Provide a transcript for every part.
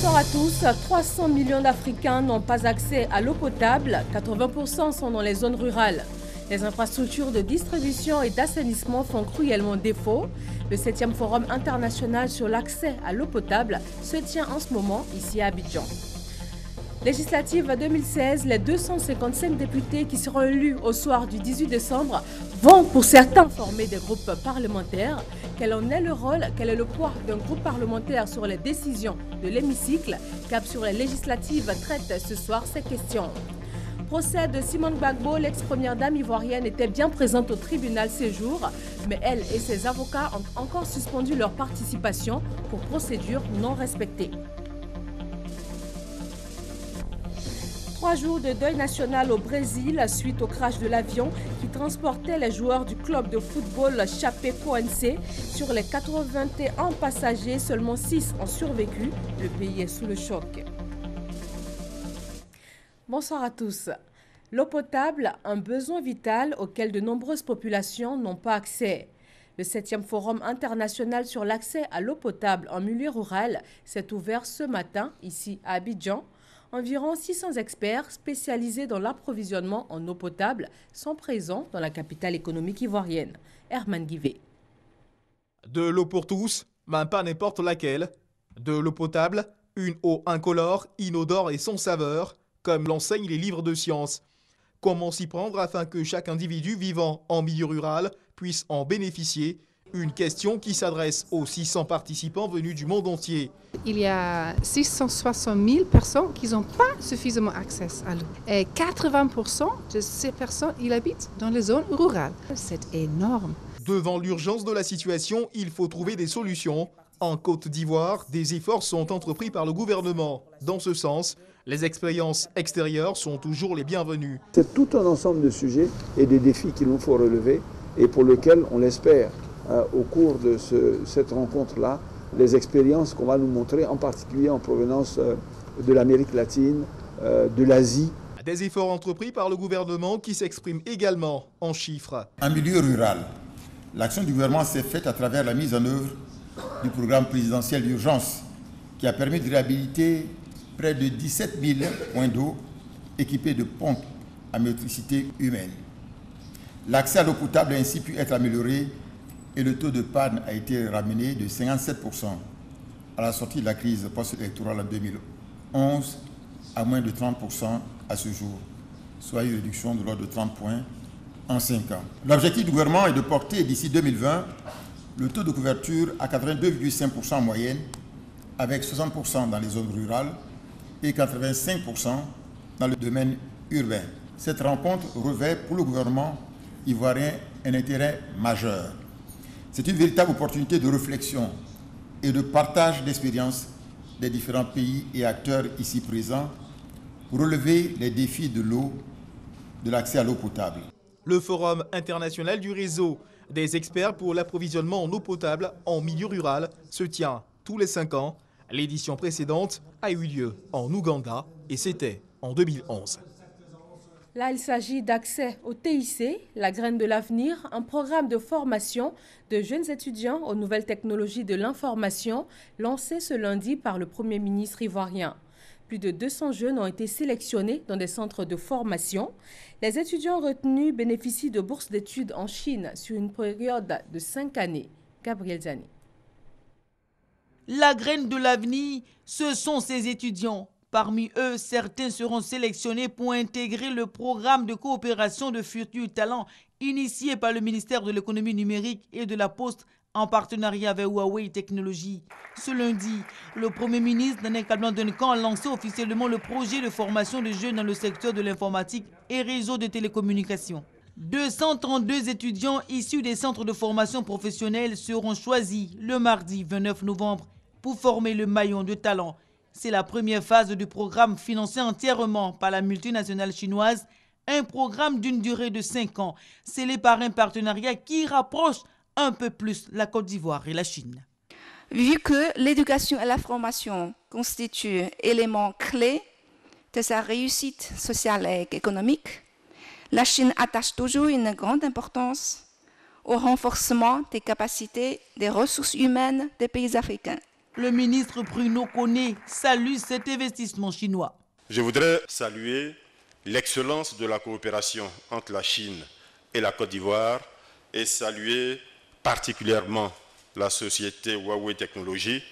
Bonsoir à tous. 300 millions d'Africains n'ont pas accès à l'eau potable. 80% sont dans les zones rurales. Les infrastructures de distribution et d'assainissement font cruellement défaut. Le 7e Forum international sur l'accès à l'eau potable se tient en ce moment ici à Abidjan. Législative 2016, les 255 députés qui seront élus au soir du 18 décembre vont pour certains former des groupes parlementaires. Quel en est le rôle, quel est le poids d'un groupe parlementaire sur les décisions de l'hémicycle? Cap sur les législatives traite ce soir ces questions. Procès de Simone Gbagbo, l'ex-première dame ivoirienne, était bien présente au tribunal ces jours, mais elle et ses avocats ont encore suspendu leur participation pour procédure non respectée. 3 jours de deuil national au Brésil suite au crash de l'avion qui transportait les joueurs du club de football Chapecoense. Sur les 81 passagers, seulement 6 ont survécu. Le pays est sous le choc. Bonsoir à tous. L'eau potable, un besoin vital auquel de nombreuses populations n'ont pas accès. Le 7e Forum international sur l'accès à l'eau potable en milieu rural s'est ouvert ce matin ici à Abidjan. Environ 600 experts spécialisés dans l'approvisionnement en eau potable sont présents dans la capitale économique ivoirienne. Herman Guivet. De l'eau pour tous, mais pas n'importe laquelle. De l'eau potable, une eau incolore, inodore et sans saveur, comme l'enseignent les livres de sciences. Comment s'y prendre afin que chaque individu vivant en milieu rural puisse en bénéficier? Une question qui s'adresse aux 600 participants venus du monde entier. Il y a 660 000 personnes qui n'ont pas suffisamment accès à l'eau. Et 80% de ces personnes, ils habitent dans les zones rurales. C'est énorme. Devant l'urgence de la situation, il faut trouver des solutions. En Côte d'Ivoire, des efforts sont entrepris par le gouvernement. Dans ce sens, les expériences extérieures sont toujours les bienvenues. C'est tout un ensemble de sujets et de défis qu'il nous faut relever et pour lesquels on l'espère. Au cours de cette rencontre-là, les expériences qu'on va nous montrer, en particulier en provenance de l'Amérique latine, de l'Asie. Des efforts entrepris par le gouvernement qui s'expriment également en chiffres. En milieu rural, l'action du gouvernement s'est faite à travers la mise en œuvre du programme présidentiel d'urgence qui a permis de réhabiliter près de 17 000 points d'eau équipés de pompes à motricité humaine. L'accès à l'eau potable a ainsi pu être amélioré et le taux de panne a été ramené de 57% à la sortie de la crise post-électorale en 2011 à moins de 30% à ce jour, soit une réduction de l'ordre de 30 points en 5 ans. L'objectif du gouvernement est de porter d'ici 2020 le taux de couverture à 82,5% en moyenne, avec 60% dans les zones rurales et 85% dans le domaine urbain. Cette rencontre revêt pour le gouvernement ivoirien un intérêt majeur. C'est une véritable opportunité de réflexion et de partage d'expériences des différents pays et acteurs ici présents pour relever les défis de l'eau, de l'accès à l'eau potable. Le Forum international du réseau des experts pour l'approvisionnement en eau potable en milieu rural se tient tous les 5 ans. L'édition précédente a eu lieu en Ouganda et c'était en 2011. Là, il s'agit d'accès au TIC, la graine de l'avenir, un programme de formation de jeunes étudiants aux nouvelles technologies de l'information lancé ce lundi par le Premier ministre ivoirien. Plus de 200 jeunes ont été sélectionnés dans des centres de formation. Les étudiants retenus bénéficient de bourses d'études en Chine sur une période de 5 années. Gabriel Zani. La graine de l'avenir, ce sont ces étudiants. Parmi eux, certains seront sélectionnés pour intégrer le programme de coopération de futurs talents initié par le ministère de l'économie numérique et de la Poste en partenariat avec Huawei Technologies. Ce lundi, le Premier ministre Daniel Kablan-Duncan a lancé officiellement le projet de formation de jeunes dans le secteur de l'informatique et réseau de télécommunications. 232 étudiants issus des centres de formation professionnelle seront choisis le mardi 29 novembre pour former le maillon de talent. C'est la première phase du programme financé entièrement par la multinationale chinoise, un programme d'une durée de 5 ans, scellé par un partenariat qui rapproche un peu plus la Côte d'Ivoire et la Chine. Vu que l'éducation et la formation constituent éléments clés de sa réussite sociale et économique, la Chine attache toujours une grande importance au renforcement des capacités des ressources humaines des pays africains. Le ministre Bruno Koné salue cet investissement chinois. Je voudrais saluer l'excellence de la coopération entre la Chine et la Côte d'Ivoire et saluer particulièrement la société Huawei Technologies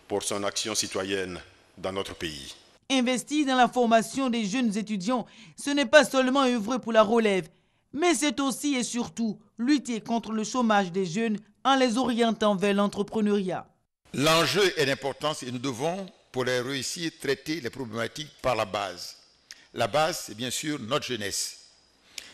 pour son action citoyenne dans notre pays. Investir dans la formation des jeunes étudiants, ce n'est pas seulement œuvrer pour la relève, mais c'est aussi et surtout lutter contre le chômage des jeunes en les orientant vers l'entrepreneuriat. L'enjeu est d'importance et nous devons, pour les réussir, traiter les problématiques par la base. La base, c'est bien sûr notre jeunesse.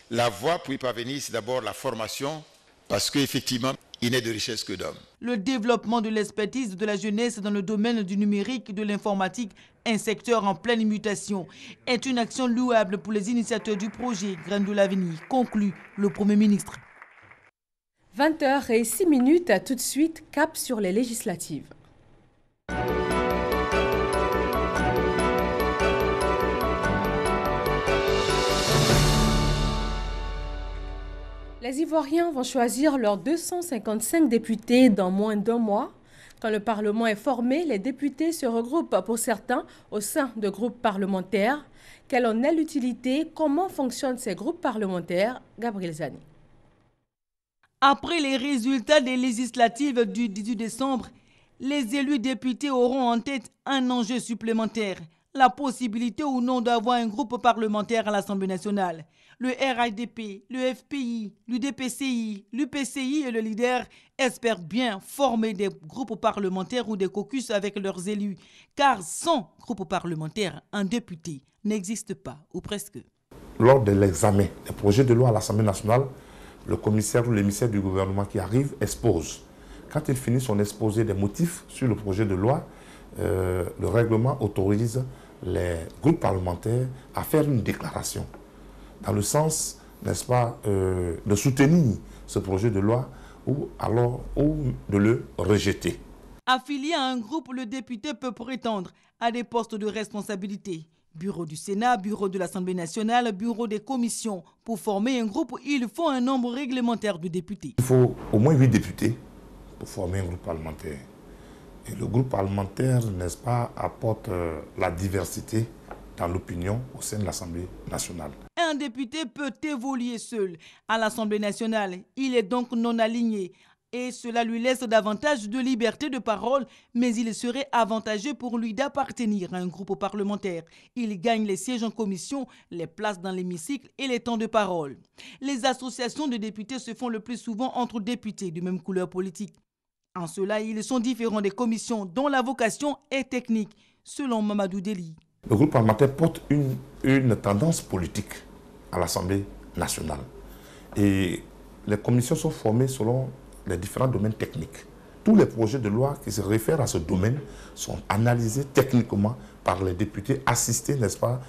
La voie pour y parvenir, c'est d'abord la formation, parce qu'effectivement, il n'est de richesse que d'hommes. Le développement de l'expertise de la jeunesse dans le domaine du numérique et de l'informatique, un secteur en pleine mutation, est une action louable pour les initiateurs du projet Graines de l'avenir, conclut le Premier ministre. 20h06, tout de suite, cap sur les législatives. Les Ivoiriens vont choisir leurs 255 députés dans moins d'un mois. Quand le Parlement est formé, les députés se regroupent pour certains au sein de groupes parlementaires. Quelle en est l'utilité? Comment fonctionnent ces groupes parlementaires? Gabriel Zani. Après les résultats des législatives du 18 décembre, les élus députés auront en tête un enjeu supplémentaire, la possibilité ou non d'avoir un groupe parlementaire à l'Assemblée nationale. Le RHDP, le FPI, l'UDPCI, l'UPCI et le LIDER espèrent bien former des groupes parlementaires ou des caucus avec leurs élus, car sans groupe parlementaire, un député n'existe pas, ou presque. Lors de l'examen des projets de loi à l'Assemblée nationale, le commissaire ou l'émissaire du gouvernement qui arrive expose. Quand il finit son exposé des motifs sur le projet de loi, le règlement autorise les groupes parlementaires à faire une déclaration dans le sens, n'est-ce pas, de soutenir ce projet de loi ou de le rejeter. Affilié à un groupe, le député peut prétendre à des postes de responsabilité. Bureau du Sénat, bureau de l'Assemblée nationale, bureau des commissions. Pour former un groupe, il faut un nombre réglementaire de députés. Il faut au moins 8 députés pour former un groupe parlementaire. Et le groupe parlementaire, n'est-ce pas, apporte la diversité dans l'opinion au sein de l'Assemblée nationale. Un député peut évoluer seul à l'Assemblée nationale. Il est donc non aligné. Et cela lui laisse davantage de liberté de parole, mais il serait avantageux pour lui d'appartenir à un groupe parlementaire. Il gagne les sièges en commission, les places dans l'hémicycle et les temps de parole. Les associations de députés se font le plus souvent entre députés de même couleur politique. En cela, ils sont différents des commissions dont la vocation est technique, selon Mamadou Deli. Le groupe parlementaire porte une tendance politique à l'Assemblée nationale. Et les commissions sont formées selon les différents domaines techniques. Tous les projets de loi qui se réfèrent à ce domaine sont analysés techniquement par les députés assistés, n'est-ce pas,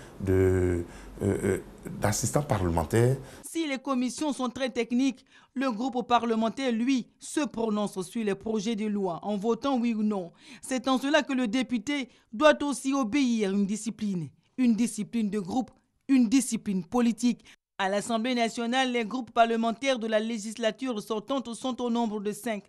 d'assistants parlementaires. Si les commissions sont très techniques, le groupe parlementaire, lui, se prononce sur les projets de loi en votant oui ou non. C'est en cela que le député doit aussi obéir à une discipline de groupe, une discipline politique. À l'Assemblée nationale, les groupes parlementaires de la législature sortante sont au nombre de 5.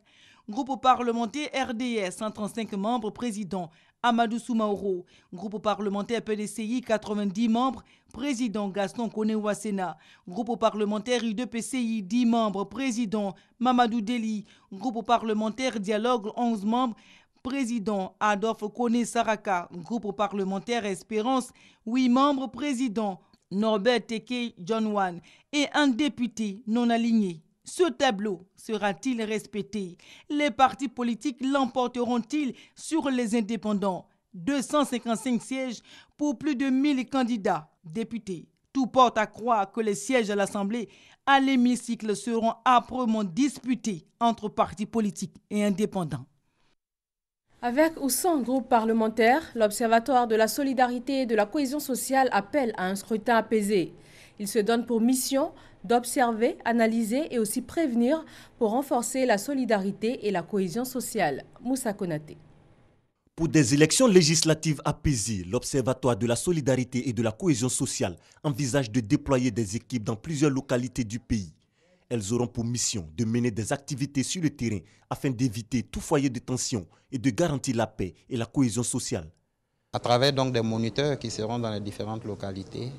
Groupe parlementaire RDS, 135 membres, président Amadou Soumaoro. Groupe parlementaire PDCI, 90 membres, président Gaston Koné-Ouassena. Groupe parlementaire UDPCI, 10 membres, président Mamadou Deli. Groupe parlementaire Dialogue, 11 membres, président Adolphe Koné-Saraka. Groupe parlementaire Espérance, 8 membres, président Norbert Teke John et un député non aligné. Ce tableau sera-t-il respecté? Les partis politiques l'emporteront-ils sur les indépendants? 255 sièges pour plus de 1000 candidats députés. Tout porte à croire que les sièges à l'Assemblée, à l'hémicycle, seront âprement disputés entre partis politiques et indépendants. Avec ou sans groupe parlementaire, l'Observatoire de la solidarité et de la cohésion sociale appelle à un scrutin apaisé. Il se donne pour mission d'observer, analyser et aussi prévenir pour renforcer la solidarité et la cohésion sociale. Moussa Konaté. Pour des élections législatives apaisées, l'Observatoire de la solidarité et de la cohésion sociale envisage de déployer des équipes dans plusieurs localités du pays. Elles auront pour mission de mener des activités sur le terrain afin d'éviter tout foyer de tension et de garantir la paix et la cohésion sociale. À travers donc des moniteurs qui seront dans les différentes localités,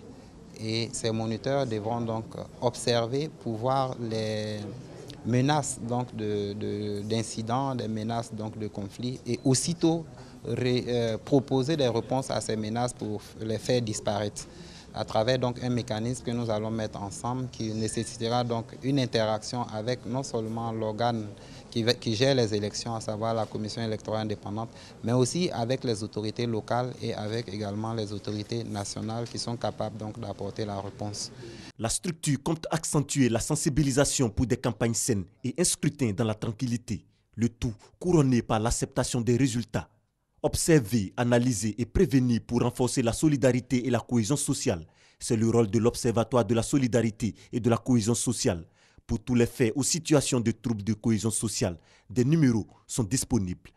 et ces moniteurs devront donc observer pour voir les menaces d'incidents, des menaces donc de conflits, et aussitôt proposer des réponses à ces menaces pour les faire disparaître à travers donc un mécanisme que nous allons mettre ensemble qui nécessitera donc une interaction avec non seulement l'organe qui gère les élections, à savoir la Commission électorale indépendante, mais aussi avec les autorités locales et avec également les autorités nationales qui sont capables donc d'apporter la réponse. La structure compte accentuer la sensibilisation pour des campagnes saines et un scrutin dans la tranquillité, le tout couronné par l'acceptation des résultats. Observer, analyser et prévenir pour renforcer la solidarité et la cohésion sociale. C'est le rôle de l'Observatoire de la solidarité et de la cohésion sociale. Pour tous les faits ou situations de troubles de cohésion sociale, des numéros sont disponibles.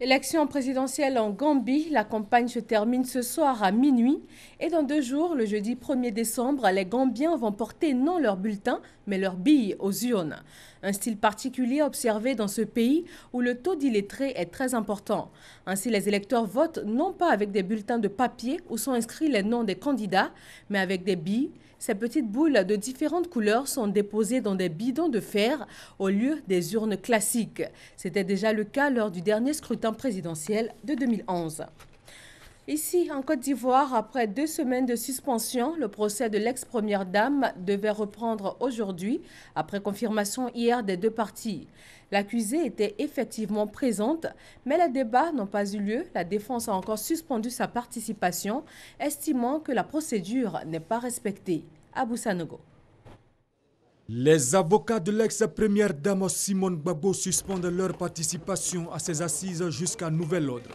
Élection présidentielle en Gambie, la campagne se termine ce soir à minuit et dans 2 jours, le jeudi 1er décembre, les Gambiens vont porter non leur bulletin mais leurs billes aux urnes. Un style particulier observé dans ce pays où le taux d'illettrés est très important. Ainsi, les électeurs votent non pas avec des bulletins de papier où sont inscrits les noms des candidats, mais avec des billes. Ces petites boules de différentes couleurs sont déposées dans des bidons de fer au lieu des urnes classiques. C'était déjà le cas lors du dernier scrutin présidentiel de 2011. Ici, en Côte d'Ivoire, après 2 semaines de suspension, le procès de l'ex-première dame devait reprendre aujourd'hui, après confirmation hier des 2 parties. L'accusée était effectivement présente, mais les débats n'ont pas eu lieu. La défense a encore suspendu sa participation, estimant que la procédure n'est pas respectée. Abou Sanogo. Les avocats de l'ex-première dame Simone Gbagbo suspendent leur participation à ces assises jusqu'à nouvel ordre.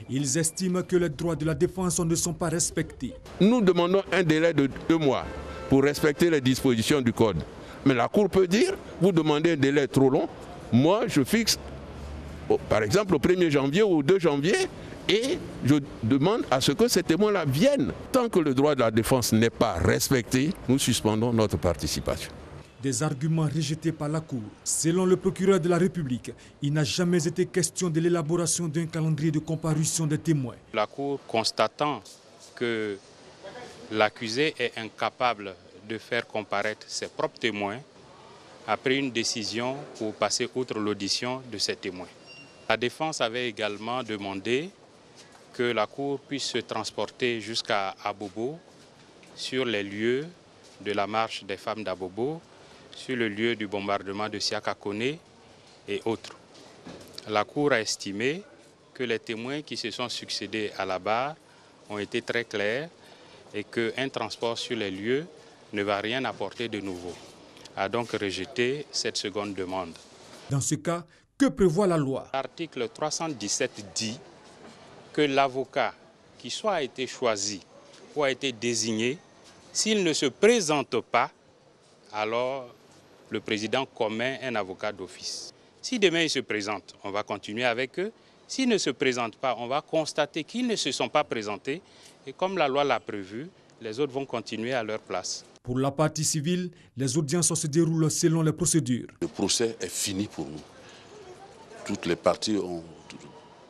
Ils estiment que les droits de la défense ne sont pas respectés. Nous demandons un délai de 2 mois pour respecter les dispositions du code. Mais la Cour peut dire, vous demandez un délai trop long, moi je fixe, par exemple, au 1er janvier ou au 2 janvier, et je demande à ce que ces témoins-là viennent. Tant que le droit de la défense n'est pas respecté, nous suspendons notre participation. Des arguments rejetés par la Cour. Selon le procureur de la République, il n'a jamais été question de l'élaboration d'un calendrier de comparution des témoins. La Cour, constatant que l'accusé est incapable de faire comparaître ses propres témoins, a pris une décision pour passer outre l'audition de ces témoins. La défense avait également demandé que la Cour puisse se transporter jusqu'à Abobo, sur les lieux de la marche des femmes d'Abobo, sur le lieu du bombardement de Siaka Kone et autres. La Cour a estimé que les témoins qui se sont succédés à la barre ont été très clairs et qu'un transport sur les lieux ne va rien apporter de nouveau. A donc rejeté cette seconde demande. Dans ce cas, que prévoit la loi? L'article 317 dit que l'avocat qui soit a été choisi ou a été désigné, s'il ne se présente pas, alors le président commet un avocat d'office. Si demain ils se présentent, on va continuer avec eux. S'ils ne se présentent pas, on va constater qu'ils ne se sont pas présentés. Et comme la loi l'a prévu, les autres vont continuer à leur place. Pour la partie civile, les audiences se déroulent selon les procédures. Le procès est fini pour nous. Toutes les parties ont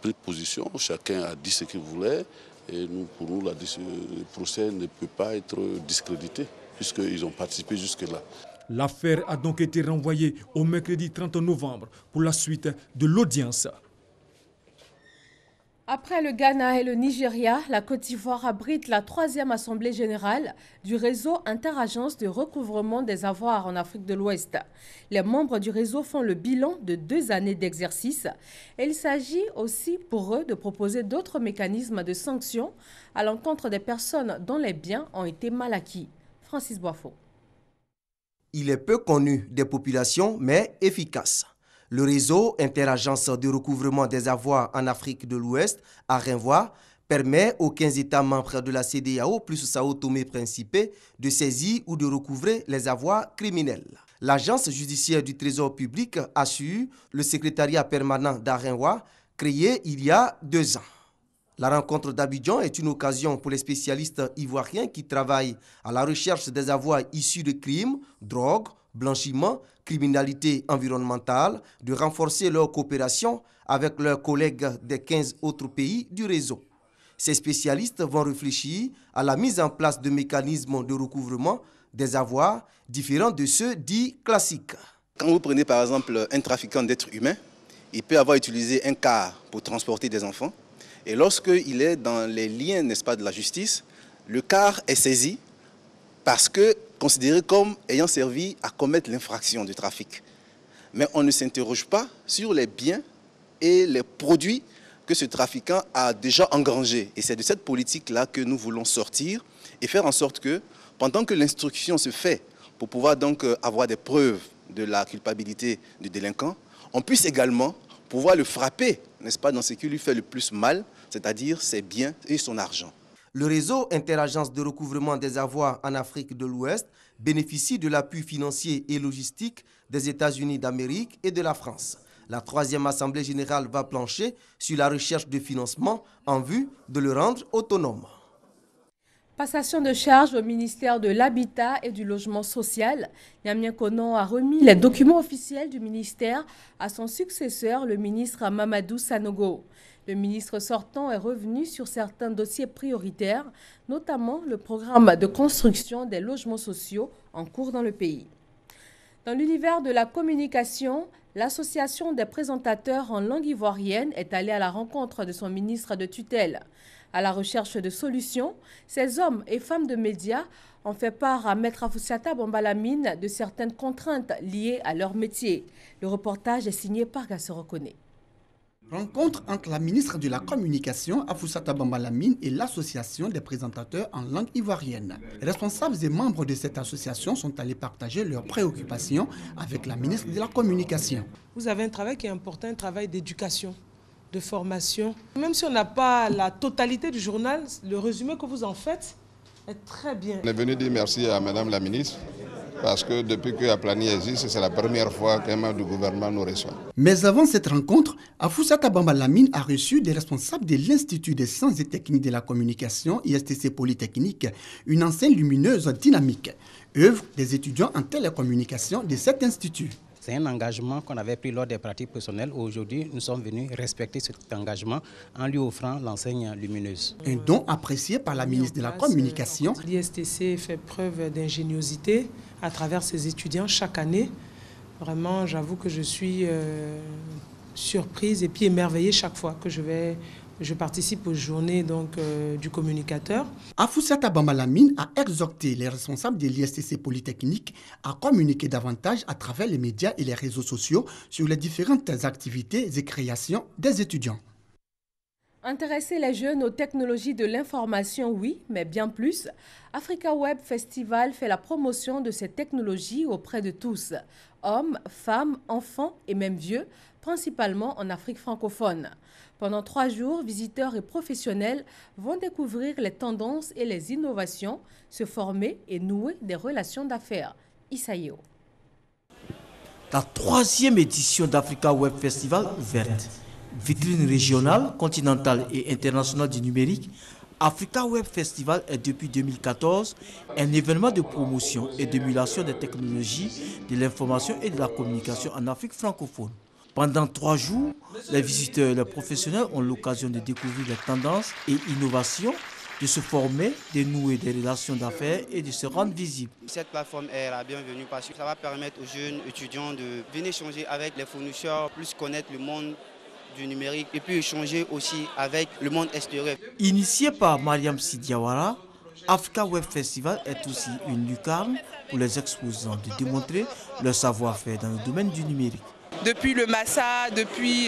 pris position, chacun a dit ce qu'il voulait. Et nous, pour nous, le procès ne peut pas être discrédité, puisqu'ils ont participé jusque-là. L'affaire a donc été renvoyée au mercredi 30 novembre pour la suite de l'audience. Après le Ghana et le Nigeria, la Côte d'Ivoire abrite la 3e assemblée générale du réseau interagence de recouvrement des avoirs en Afrique de l'Ouest. Les membres du réseau font le bilan de 2 années d'exercice et il s'agit aussi pour eux de proposer d'autres mécanismes de sanctions à l'encontre des personnes dont les biens ont été mal acquis. Francis Boifo. Il est peu connu des populations, mais efficace. Le réseau interagence de recouvrement des avoirs en Afrique de l'Ouest, à Renvoie, permet aux 15 États membres de la CEDEAO plus Sao Tomé-Principe de saisir ou de recouvrer les avoirs criminels. L'agence judiciaire du Trésor public assure, le secrétariat permanent d'Arenwa, créé il y a 2 ans. La rencontre d'Abidjan est une occasion pour les spécialistes ivoiriens qui travaillent à la recherche des avoirs issus de crimes, drogue, blanchiment, criminalité environnementale, de renforcer leur coopération avec leurs collègues des 15 autres pays du réseau. Ces spécialistes vont réfléchir à la mise en place de mécanismes de recouvrement des avoirs différents de ceux dits classiques. Quand vous prenez par exemple un trafiquant d'êtres humains, il peut avoir utilisé un car pour transporter des enfants. Et lorsqu'il est dans les liens, n'est-ce pas, de la justice, le car est saisi parce que considéré comme ayant servi à commettre l'infraction du trafic. Mais on ne s'interroge pas sur les biens et les produits que ce trafiquant a déjà engrangés. Et c'est de cette politique-là que nous voulons sortir et faire en sorte que, pendant que l'instruction se fait pour pouvoir donc avoir des preuves de la culpabilité du délinquant, on puisse également pouvoir le frapper, n'est-ce pas, dans ce qui lui fait le plus mal, c'est-à-dire ses biens et son argent. Le réseau Interagence de recouvrement des avoirs en Afrique de l'Ouest bénéficie de l'appui financier et logistique des États-Unis d'Amérique et de la France. La 3e Assemblée générale va plancher sur la recherche de financement en vue de le rendre autonome. Passation de charge au ministère de l'Habitat et du Logement social. Niamien Konon a remis les documents officiels du ministère à son successeur, le ministre Mamadou Sanogo. Le ministre sortant est revenu sur certains dossiers prioritaires, notamment le programme de construction des logements sociaux en cours dans le pays. Dans l'univers de la communication, l'Association des présentateurs en langue ivoirienne est allée à la rencontre de son ministre de tutelle. À la recherche de solutions, ces hommes et femmes de médias ont fait part à Maître Afoussata Bambalamine de certaines contraintes liées à leur métier. Le reportage est signé par Gassoro Kone. Rencontre entre la ministre de la Communication, Afoussata Bambalamine, et l'Association des présentateurs en langue ivoirienne. Les responsables et membres de cette association sont allés partager leurs préoccupations avec la ministre de la Communication. Vous avez un travail qui est important, un travail d'éducation, de formation. Même si on n'a pas la totalité du journal, le résumé que vous en faites est très bien. On est venu dire merci à Madame la ministre, parce que depuis que Aplani existe, c'est la première fois qu'un membre du gouvernement nous reçoit. Mais avant cette rencontre, Afoussata Bambalamine a reçu des responsables de l'Institut des sciences et techniques de la communication, ISTC Polytechnique, une enseigne lumineuse dynamique, œuvre des étudiants en télécommunication de cet institut. C'est un engagement qu'on avait pris lors des pratiques personnelles. Aujourd'hui, nous sommes venus respecter cet engagement en lui offrant l'enseigne lumineuse. Un don apprécié par la ministre de la Communication. L'ISTC fait preuve d'ingéniosité à travers ses étudiants chaque année. Vraiment, j'avoue que je suis surprise et puis émerveillée chaque fois que je participe aux journées du communicateur. Afoussata Bambalamine a exhorté les responsables de l'ISTC Polytechnique à communiquer davantage à travers les médias et les réseaux sociaux sur les différentes activités et créations des étudiants. Intéresser les jeunes aux technologies de l'information, oui, mais bien plus. Africa Web Festival fait la promotion de ces technologies auprès de tous, hommes, femmes, enfants et même vieux, principalement en Afrique francophone. Pendant 3 jours, visiteurs et professionnels vont découvrir les tendances et les innovations, se former et nouer des relations d'affaires. Isaïo. La 3e édition d'Africa Web Festival ouverte. Vitrine régionale, continentale et internationale du numérique, Africa Web Festival est depuis 2014 un événement de promotion et d'émulation des technologies, de l'information et de la communication en Afrique francophone. Pendant 3 jours, les visiteurs et les professionnels ont l'occasion de découvrir les tendances et innovations, de se former, de nouer des relations d'affaires et de se rendre visible. Cette plateforme est la bienvenue parce que ça va permettre aux jeunes étudiants de venir échanger avec les fournisseurs, plus connaître le monde du numérique et puis échanger aussi avec le monde extérieur. Initié par Mariam Sidiawara, Africa Web Festival est aussi une lucarne pour les exposants de démontrer leur savoir-faire dans le domaine du numérique. Depuis le Massa, depuis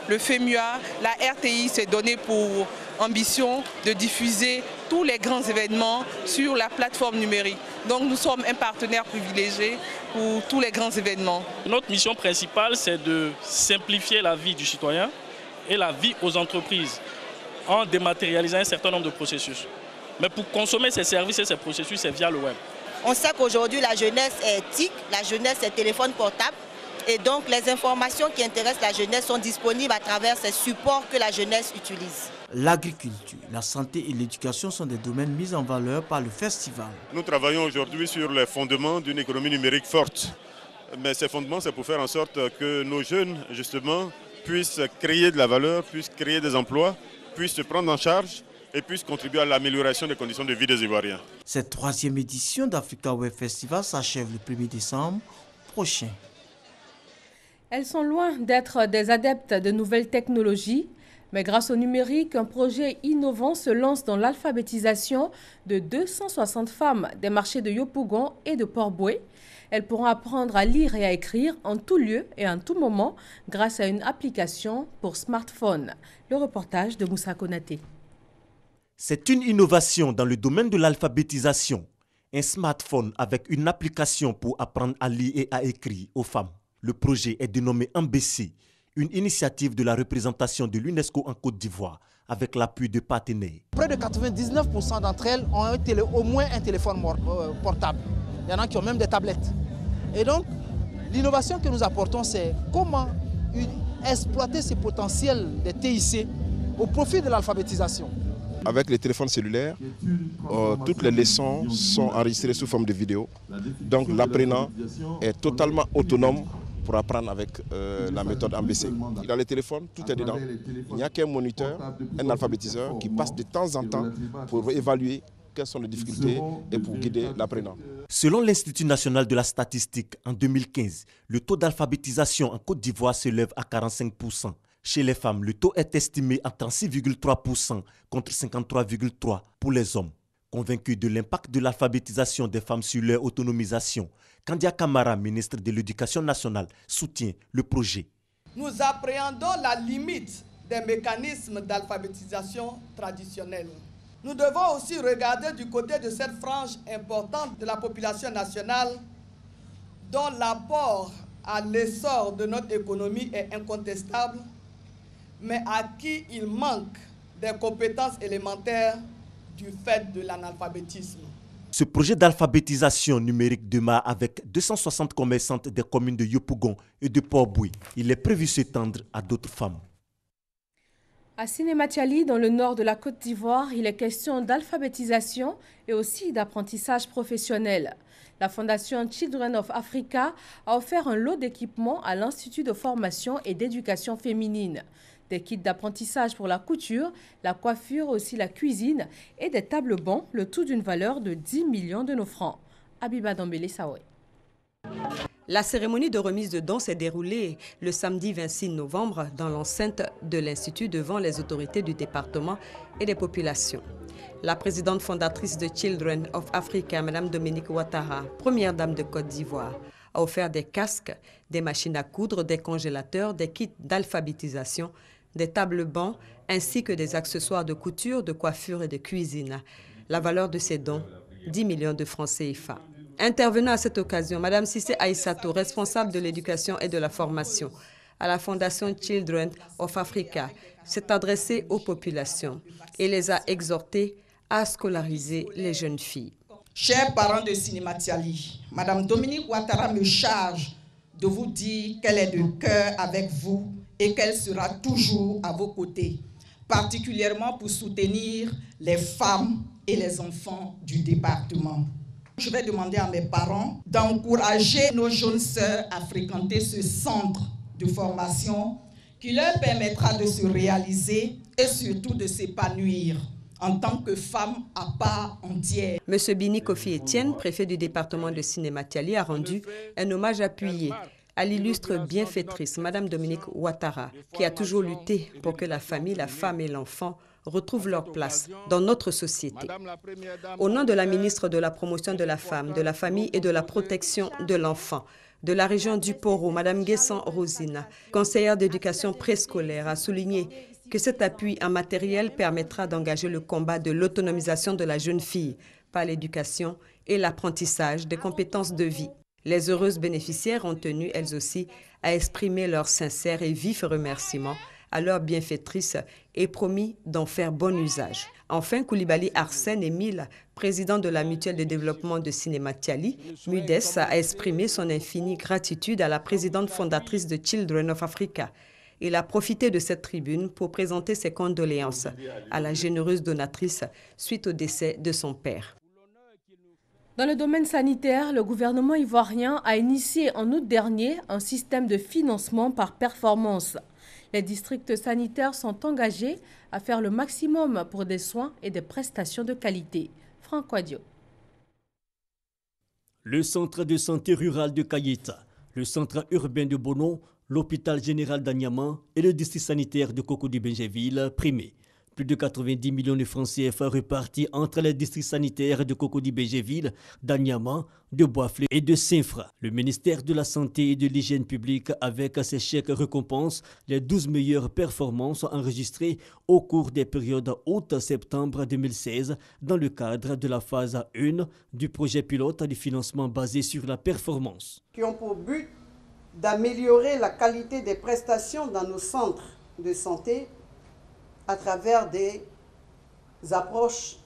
le FEMUA, la RTI s'est donnée pour ambition de diffuser tous les grands événements sur la plateforme numérique. Donc nous sommes un partenaire privilégié pour tous les grands événements. Notre mission principale, c'est de simplifier la vie du citoyen et la vie aux entreprises en dématérialisant un certain nombre de processus. Mais pour consommer ces services et ces processus, c'est via le web. On sait qu'aujourd'hui, la jeunesse est TIC, la jeunesse est téléphone portable. Et donc les informations qui intéressent la jeunesse sont disponibles à travers ces supports que la jeunesse utilise. L'agriculture, la santé et l'éducation sont des domaines mis en valeur par le festival. Nous travaillons aujourd'hui sur les fondements d'une économie numérique forte. Mais ces fondements, c'est pour faire en sorte que nos jeunes, justement, puissent créer de la valeur, puissent créer des emplois, puissent se prendre en charge et puissent contribuer à l'amélioration des conditions de vie des Ivoiriens. Cette 3e édition d'Africa Web Festival s'achève le 1er décembre prochain. Elles sont loin d'être des adeptes de nouvelles technologies, mais grâce au numérique, un projet innovant se lance dans l'alphabétisation de 260 femmes des marchés de Yopougon et de Port-Boué. Elles pourront apprendre à lire et à écrire en tout lieu et en tout moment grâce à une application pour smartphone. Le reportage de Moussa Konaté. C'est une innovation dans le domaine de l'alphabétisation. Un smartphone avec une application pour apprendre à lire et à écrire aux femmes. Le projet est dénommé MBC, une initiative de la représentation de l'UNESCO en Côte d'Ivoire, avec l'appui de partenaires. Près de 99% d'entre elles ont au moins un téléphone portable. Il y en a qui ont même des tablettes. Et donc, l'innovation que nous apportons, c'est comment exploiter ces potentiels des TIC au profit de l'alphabétisation. Avec les téléphones cellulaires, toutes les leçons sont enregistrées sous forme de vidéo. Donc l'apprenant est totalement autonome pour apprendre avec la méthode MBC. Dans les téléphones, tout est dedans. Il n'y a qu'un moniteur, un alphabétiseur qui passe de temps en temps pour évaluer quelles sont les difficultés et pour guider l'apprenant. Selon l'Institut national de la statistique, en 2015, le taux d'alphabétisation en Côte d'Ivoire s'élève à 45%. Chez les femmes, le taux est estimé à 36,3% contre 53,3% pour les hommes. Convaincu de l'impact de l'alphabétisation des femmes sur leur autonomisation, Kandia Kamara, ministre de l'Éducation nationale, soutient le projet. Nous appréhendons la limite des mécanismes d'alphabétisation traditionnels. Nous devons aussi regarder du côté de cette frange importante de la population nationale dont l'apport à l'essor de notre économie est incontestable, mais à qui il manque des compétences élémentaires du fait de l'analphabétisme. Ce projet d'alphabétisation numérique démarre avec 260 commerçantes des communes de Yopougon et de Port-Boué. Il est prévu s'étendre à d'autres femmes. À Sinématiali, dans le nord de la Côte d'Ivoire, il est question d'alphabétisation et aussi d'apprentissage professionnel. La Fondation Children of Africa a offert un lot d'équipements à l'Institut de formation et d'éducation féminine. Des kits d'apprentissage pour la couture, la coiffure, aussi la cuisine et des tables-bancs, le tout d'une valeur de 10 millions de nos francs. Abiba Dambélé Saoué. La cérémonie de remise de dons s'est déroulée le samedi 26 novembre dans l'enceinte de l'Institut devant les autorités du département et des populations. La présidente fondatrice de Children of Africa, Mme Dominique Ouattara, première dame de Côte d'Ivoire, a offert des casques, des machines à coudre, des congélateurs, des kits d'alphabétisation, des tables-bancs ainsi que des accessoires de couture, de coiffure et de cuisine. La valeur de ces dons, 10 millions de francs CFA. Intervenant à cette occasion, Mme Sissé Aïssatou, responsable de l'éducation et de la formation à la Fondation Children of Africa, s'est adressée aux populations et les a exhortées à scolariser les jeunes filles. Chers parents de Sinématiali, Mme Dominique Ouattara me charge de vous dire qu'elle est de cœur avec vous et qu'elle sera toujours à vos côtés, particulièrement pour soutenir les femmes et les enfants du département. Je vais demander à mes parents d'encourager nos jeunes sœurs à fréquenter ce centre de formation qui leur permettra de se réaliser et surtout de s'épanouir en tant que femme à part entière. M. Bini Kofi Etienne, préfet du département de Sinématiali, a rendu un hommage appuyé à l'illustre bienfaitrice, Mme Dominique Ouattara, qui a toujours lutté pour que la famille, la femme et l'enfant retrouvent leur place dans notre société. Au nom de la ministre de la Promotion de la Femme, de la Famille et de la Protection de l'Enfant, de la région du Poro, Mme Guessan Rosina, conseillère d'éducation préscolaire, a souligné que cet appui en matériel permettra d'engager le combat de l'autonomisation de la jeune fille par l'éducation et l'apprentissage des compétences de vie. Les heureuses bénéficiaires ont tenu, elles aussi, à exprimer leurs sincères et vifs remerciements à leur bienfaitrice et promis d'en faire bon usage. Enfin, Koulibaly Arsène Émile, président de la mutuelle de développement de Sinématiali, MUDES, a exprimé son infinie gratitude à la présidente fondatrice de Children of Africa. Il a profité de cette tribune pour présenter ses condoléances à la généreuse donatrice suite au décès de son père. Dans le domaine sanitaire, le gouvernement ivoirien a initié en août dernier un système de financement par performance. Les districts sanitaires sont engagés à faire le maximum pour des soins et des prestations de qualité. Franck Wadio. Le centre de santé rural de Kayeta, le centre urbain de Bono, l'hôpital général d'Anyama et le district sanitaire de Cocody-Benjéville primés. Plus de 90 millions de francs CFA repartis entre les districts sanitaires de Cocody-Benjéville, d'Anyama, de Boisflé et de Saint-Fra. Le ministère de la Santé et de l'Hygiène publique, avec ses chèques récompense, les 12 meilleures performances enregistrées au cours des périodes août-septembre 2016 dans le cadre de la phase 1 du projet pilote de financement basé sur la performance. Qui ont pour but d'améliorer la qualité des prestations dans nos centres de santé à travers des approches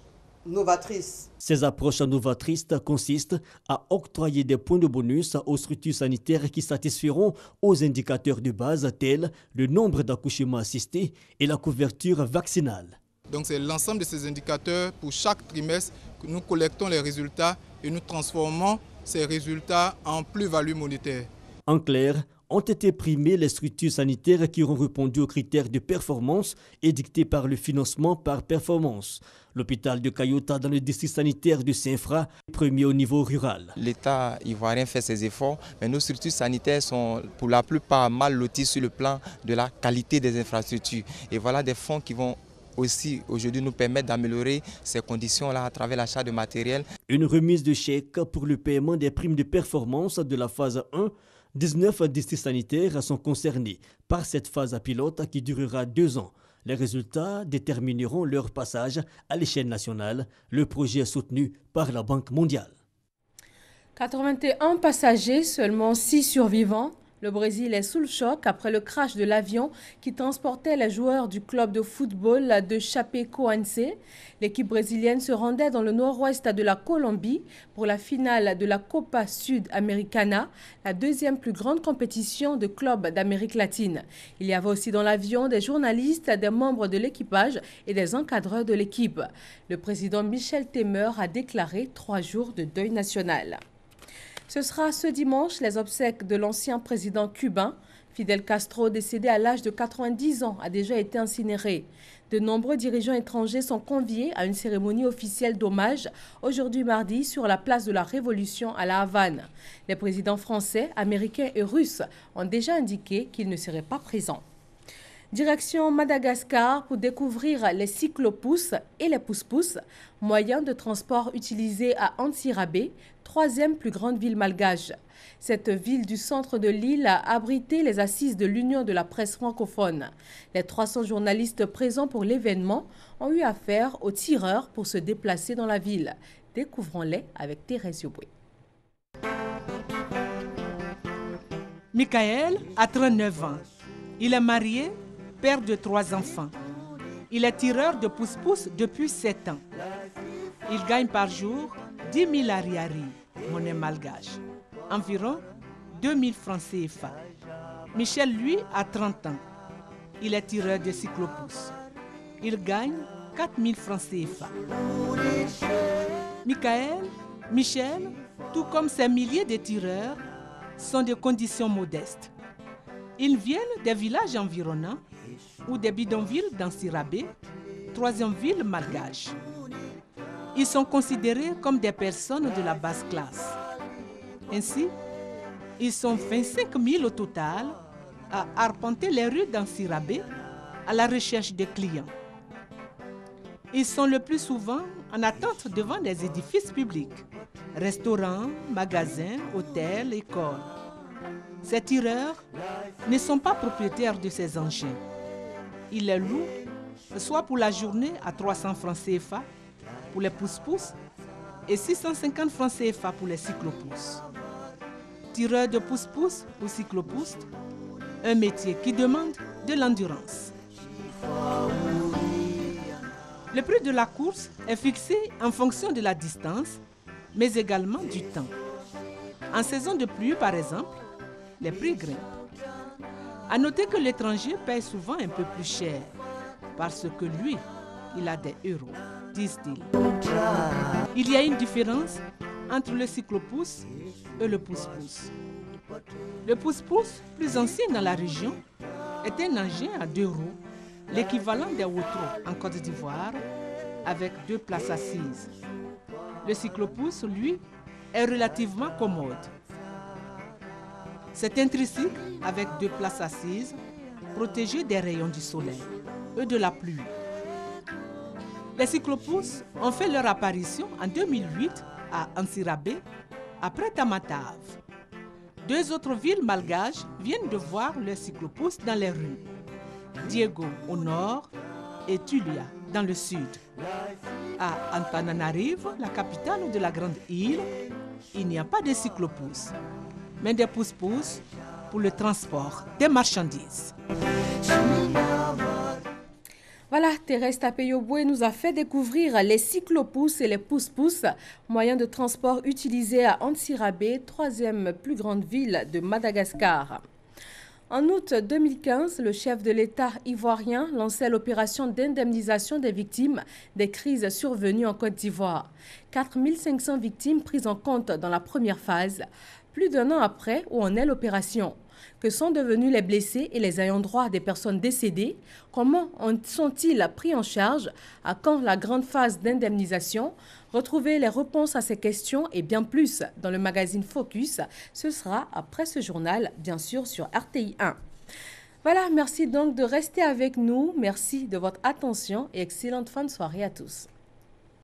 novatrices. Ces approches novatrices consistent à octroyer des points de bonus aux structures sanitaires qui satisferont aux indicateurs de base tels le nombre d'accouchements assistés et la couverture vaccinale. Donc c'est l'ensemble de ces indicateurs pour chaque trimestre que nous collectons les résultats et nous transformons ces résultats en plus-value monétaire. En clair, ont été primées les structures sanitaires qui ont répondu aux critères de performance édictés par le financement par performance. L'hôpital de Kayota dans le district sanitaire de Saint-Fra, premier au niveau rural. L'État ivoirien fait ses efforts, mais nos structures sanitaires sont pour la plupart mal loties sur le plan de la qualité des infrastructures. Et voilà des fonds qui vont aussi aujourd'hui nous permettre d'améliorer ces conditions-là à travers l'achat de matériel. Une remise de chèques pour le paiement des primes de performance de la phase 1. 19 districts sanitaires sont concernés par cette phase pilote qui durera 2 ans. Les résultats détermineront leur passage à l'échelle nationale. Le projet est soutenu par la Banque mondiale. 81 passagers, seulement 6 survivants. Le Brésil est sous le choc après le crash de l'avion qui transportait les joueurs du club de football de Chapecoense. L'équipe brésilienne se rendait dans le nord-ouest de la Colombie pour la finale de la Copa Sudamericana, la deuxième plus grande compétition de clubs d'Amérique latine. Il y avait aussi dans l'avion des journalistes, des membres de l'équipage et des encadreurs de l'équipe. Le président Michel Temer a déclaré 3 jours de deuil national. Ce sera ce dimanche les obsèques de l'ancien président cubain. Fidel Castro, décédé à l'âge de 90 ans, a déjà été incinéré. De nombreux dirigeants étrangers sont conviés à une cérémonie officielle d'hommage aujourd'hui mardi sur la place de la Révolution à La Havane. Les présidents français, américains et russes ont déjà indiqué qu'ils ne seraient pas présents. Direction Madagascar pour découvrir les cyclopousses et les pousse-pousses, moyens de transport utilisés à Antsirabe, 3e plus grande ville malgache. Cette ville du centre de l'île a abrité les assises de l'Union de la presse francophone. Les 300 journalistes présents pour l'événement ont eu affaire aux tireurs pour se déplacer dans la ville. Découvrons-les avec Thérèse Yoboué. Michael a 39 ans. Il est marié, père de 3 enfants. Il est tireur de pousse-pousse depuis 7 ans. Il gagne par jour 10 000 ariari, monnaie malgache, environ 2 000 francs CFA. Michel, lui, a 30 ans. Il est tireur de cyclopousse. Il gagne 4 000 francs CFA. Michel, tout comme ces milliers de tireurs, sont de conditions modestes. Ils viennent des villages environnants ou des bidonvilles d'Antsirabe, 3e ville malgache. Ils sont considérés comme des personnes de la basse classe. Ainsi, ils sont 25 000 au total à arpenter les rues d'Antsirabe à la recherche de clients. Ils sont le plus souvent en attente devant des édifices publics, restaurants, magasins, hôtels, écoles. Ces tireurs ne sont pas propriétaires de ces engins. Ils les louent soit pour la journée à 300 francs CFA pour les pousse-pousse et 650 francs CFA pour les cyclopousses. Tireur de pousse-pousse ou cyclopousse, un métier qui demande de l'endurance. Le prix de la course est fixé en fonction de la distance, mais également du temps. En saison de pluie, par exemple, les prix grimpent. À noter que l'étranger paye souvent un peu plus cher, parce que lui, il a des euros, disent-ils. Il y a une différence entre le cyclopousse et le pousse-pousse. Le pousse-pousse, plus ancien dans la région, est un engin à 2 roues, l'équivalent des autos en Côte d'Ivoire, avec 2 places assises. Le cyclopousse, lui, est relativement commode. C'est un tricycle avec 2 places assises, protégé des rayons du soleil et de la pluie. Les cyclopousses ont fait leur apparition en 2008 à Antsirabé, après Tamatave. 2 autres villes malgaches viennent de voir les cyclopousses dans les rues. Diego au nord et Tulia dans le sud. À Antananarivo, la capitale de la grande île, il n'y a pas de cyclopousses, mais des pousse-pousse pour le transport des marchandises. Voilà, Thérèse Tapeyoboué nous a fait découvrir les cyclopousses et les pousse-pousses, moyens de transport utilisés à Antsirabé, 3e plus grande ville de Madagascar. En août 2015, le chef de l'État ivoirien lançait l'opération d'indemnisation des victimes des crises survenues en Côte d'Ivoire. 4500 victimes prises en compte dans la première phase. Plus d'1 an après, où en est l'opération? Que sont devenus les blessés et les ayants droit des personnes décédées? Comment sont-ils pris en charge? À quand la grande phase d'indemnisation? Retrouvez les réponses à ces questions et bien plus dans le magazine Focus. Ce sera après ce journal, bien sûr, sur RTI 1. Voilà, merci donc de rester avec nous. Merci de votre attention et excellente fin de soirée à tous.